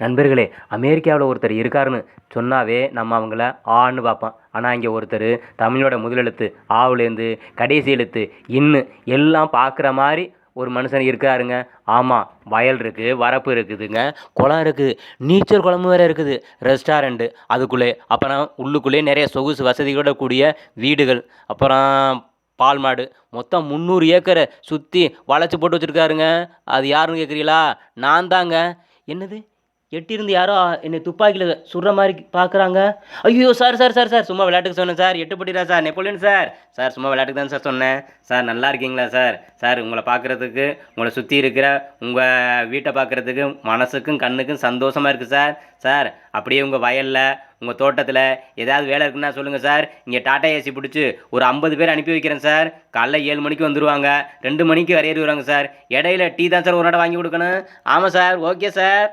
நண்பர்களே, அமெரிக்காவில் ஒருத்தர் இருக்காருன்னு சொன்னாவே நம்ம அவங்கள ஆன்னு பார்ப்போம். ஆனால் இங்கே ஒருத்தர் தமிழோட முதலெழுத்து ஆவுலேருந்து கடைசி எழுத்து இன்னு எல்லாம் பார்க்குற மாதிரி ஒரு மனுஷன் இருக்காருங்க. ஆமாம், வயல் இருக்குது, வரப்பு இருக்குதுங்க, குளம் இருக்குது, நீச்சல் குளமும் வேறு இருக்குது, ரெஸ்டாரண்ட்டு அதுக்குள்ளே, அப்புறம் உள்ளுக்குள்ளே நிறைய சொகுசு வசதிகளோட கூடிய வீடுகள், அப்புறம் பால் மாடு, மொத்தம் 300 ஏக்கரை சுற்றி வளைச்சி போட்டு வச்சுருக்காருங்க. அது யாருன்னு கேட்குறீங்களா? நான் தாங்க. என்னது, எட்டியிருந்து யாரோ என்னை துப்பாக்கியில் சுடுற மாதிரி பார்க்குறாங்க. ஐயோ சார் சார் சார் சார், சும்மா விளையாட்டுக்கு சொன்னேன் சார். எட்டுப்பட்டிரா சார், நெப்போலியன் சார். சார் சும்மா விளையாட்டுக்கு தான் சார் சொன்னேன். சார் நல்லா இருக்கீங்களா சார்? சார் உங்களை பார்க்குறதுக்கு, உங்களை சுற்றி இருக்கிற உங்கள் வீட்டை பார்க்குறதுக்கு மனசுக்கும் கண்ணுக்கும் சந்தோஷமாக இருக்குது சார். சார் அப்படியே உங்கள் வயலில், உங்கள் தோட்டத்தில் ஏதாவது வேலை இருக்குன்னா சொல்லுங்கள் சார். இங்கே டாட்டா ஏசி பிடிச்சி ஒரு 50 பேர் அனுப்பி வைக்கிறேன் சார். காலைல 7 மணிக்கு வந்துடுவாங்க, 2 மணிக்கு வரையேறி வருவாங்க சார். இடையில டீ தான் சார் ஒரு நாடை வாங்கி கொடுக்கணும். ஆமாம் சார், ஓகே சார்.